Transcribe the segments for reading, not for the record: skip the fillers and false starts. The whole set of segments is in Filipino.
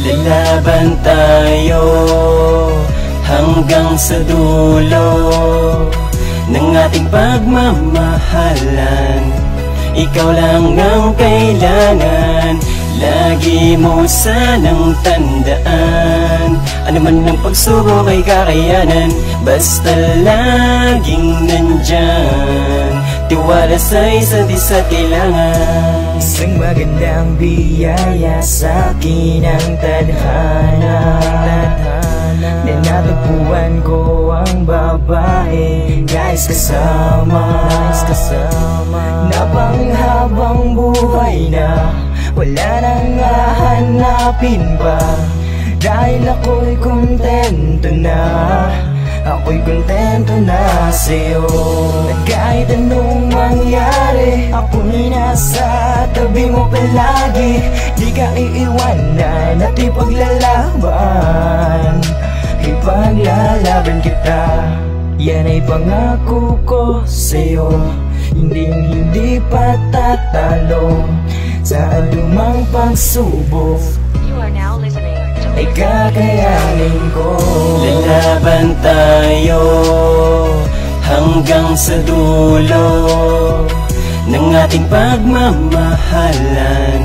Lalaban tayo hanggang sa dulo ng ating pagmamahalan. Ikaw lang ang kailangan, lagi mo sanang tandaan. Ano man ang pagsubok ay kakayanan, basta laging nandyan. Tiwala sa isa't isa't kailangan. Isang magandang biyaya sa akin ang tadhana, na natagpuan ko ang babae guys kasama, na panghabang buhay na wala nang hahanapin pa. Dahil ako'y kontento na, ako'y kontento na sa'yo. At kahit anong mangyari, ako'y nasa tabi mo palagi. Di ka iiwanan at ipaglalaban, ipaglalaban kita. Yan ay pangako ko sa'yo, hindi patatalo sa anumang pagsubok. You are now listening Ay kakayanin ko. Lalaban tayo hanggang sa dulo ng ating pagmamahalan.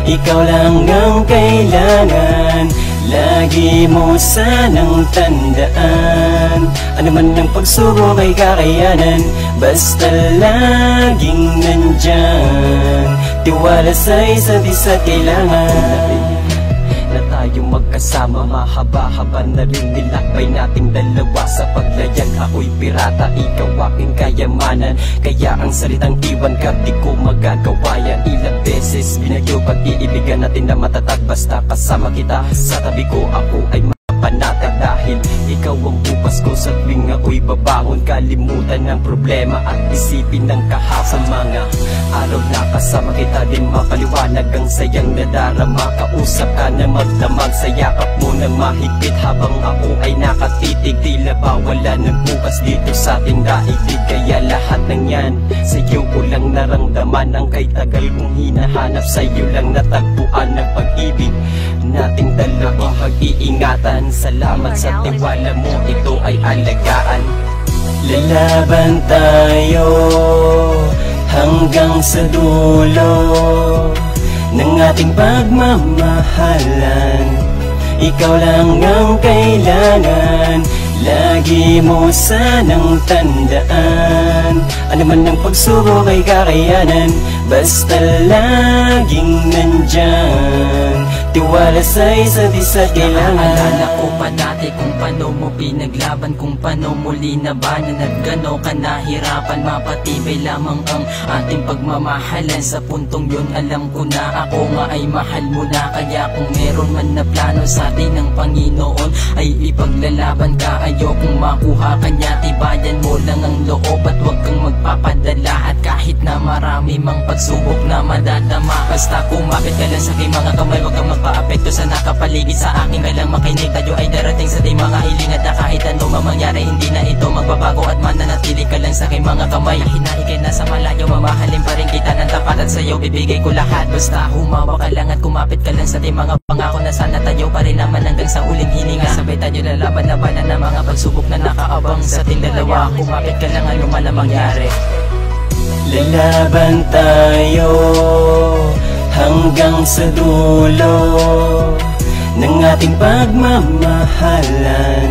Ikaw lang ang kailangan, lagi mo sanang tandaan. Ano man ang pagsubok ay kakayanan, basta laging nandyan. Tiwala sa isa't isa't kailangan. Na tayo magkasama, mahaba-haba na rin nilakbay nating dalawa. Sa paglayag ako'y pirata, ikaw aking kayamanan. Kaya ang salitang iwan ka di ko magagawa yan. Ilang beses binayo pag-iibigan natin na matatag, basta kasama kita. Sa tabi ko ako ay panatag, dahil ikaw ang bukas ko sa tuwing ako'y babangon. Kalimutan ng problema at isipin ng kahapon. Mga araw na kasama kita, din mapaliwanag ang sayang nadarama. Kausap ka na magdamag sa yakap mo na mahigpit, habang ako ay nakatitig. Tila ba wala ng bukas dito sa ating daigdig. Kaya lahat ng yan sa'yo ko lang naramdaman. Ang kay tagal kong hinahanap, sa'yo lang natagpuan ng pag-ibig nating dalawa. Pag-iingatan, salamat sa tiwala mo, ito ay alagaan. Lalaban tayo hanggang sa dulo ng ating pagmamahalan. Ikaw lang ang kailangan, lagi mo sanang tandaan. Ano man ang pagsubok ay kakayanan, basta laging nandyan. Tiwala sa isa't isa't kailangan. Naalala ko pa dati kung paano mo pinaglaban, kung paano mo linabanan at gano ka nahirapan. Mapatibay lamang ang ating pagmamahalan. Sa puntong yun alam ko na ako nga ay mahal mo na. Kaya kung meron man na plano sa atin ng Panginoon ay ipaglalaban ka. Ayokong makuha kanya, tibayan mo lang ang loob at huwag kang magpapadala. At kahit na marami mang pagsubok na madadama, basta kumapit ka lang sa aking mga kamay, huwag kang magpa-apekto sa nakapaligid sa akin. Kailang makinig, tayo ay darating sa ating mga hiling. At na kahit ano mamangyari, hindi na ito magbabago at mananatili ka lang sa aking mga kamay. Kahit na ikay nasa malayo, mamahalin pa rin kita ng tapat at sa'yo bibigay ko lahat. Basta humawa ka lang at kumapit ka lang sa ating mga pangako na sana tayo pa rin naman hanggang sa huling hininga. Sabay tayo lalaban-labanan ng mga pagsubok na nakaabang sa ating dalawa. Kumapit ka lang, ano man ang mangyari. Lalaban tayo hanggang sa dulo ng ating pagmamahalan.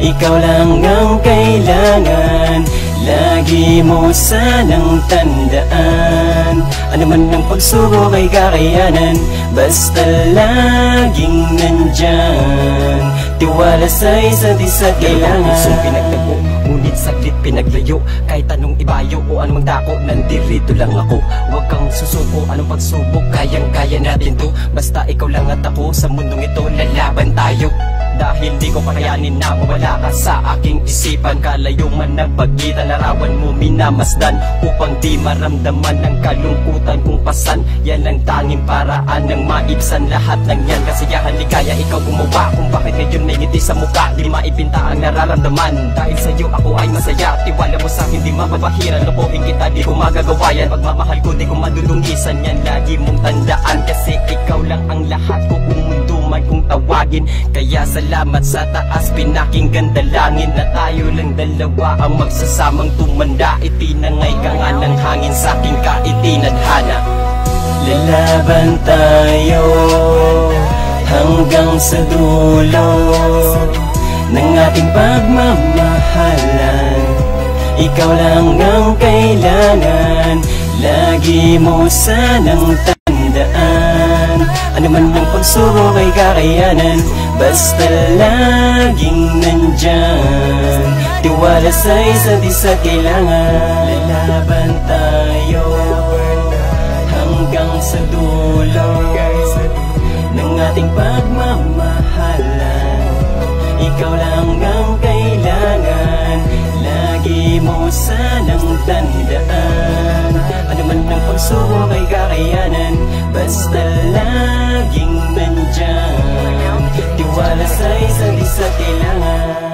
Ikaw lang ang kailangan, lagi mo sanang tandaan. Ano man ang pagsubok ay kakayanan, basta laging nandyan. Tiwala sa isa't isa't kailangan. Pusong pinagtagpo, ngunit saglit pinaglayo. Kahit anong ibayo o anong dako, nandirito lang ako. Huwag kang susuko, anong pagsubok, kayang-kaya natin to. Basta ikaw lang at ako, sa mundong ito lalaban tayo. Dahil di ko kakayanin na mawala ka sa aking isipan. Kalayo man ang pagitan, larawan mo minamasdan, upang di maramdaman ng kalungkutan kung pasan. Yan ang tanging paraan ng maibsan lahat ng yan. Kasiyahan, ligaya, ikaw gumawa kung bakit ngayon may ngiti sa mukha. Di maipinta ang nararamdaman, dahil sa'yo ako ay masaya. Tiwala mo sa'kin, di mapapahiran. Lokohin kita, di ko magagawa yan. Pagmamahal ko, di ko madudungisan yan. Lagi mong tandaan, kasi ikaw lang ang lahat ko. Kung mundo man panalangin. Kaya salamat sa taas, pinakinggan dalangin na tayo lang dalawa ang magsasamang tumanda. Itinangay ka nga ng hangin sa aking kaitinadhana. Lalaban tayo hanggang sa dulo ng ating pagmamahalan. Ikaw lang ang kailangan, lagi mo sanang tandaan. Ano man ang pagsubok ay kakayanan, basta laging nandyan. Tiwala sa isa't isa kailangan. Lalaban tayo hanggang sa dulo ng ating pagmamahalan. Ikaw lang ang kailangan, lagi mo sanang tandaan. Ano man ang pagsubok ay kakayanan, basta laging nandyan. Tiwala sa isa't isa kailangan.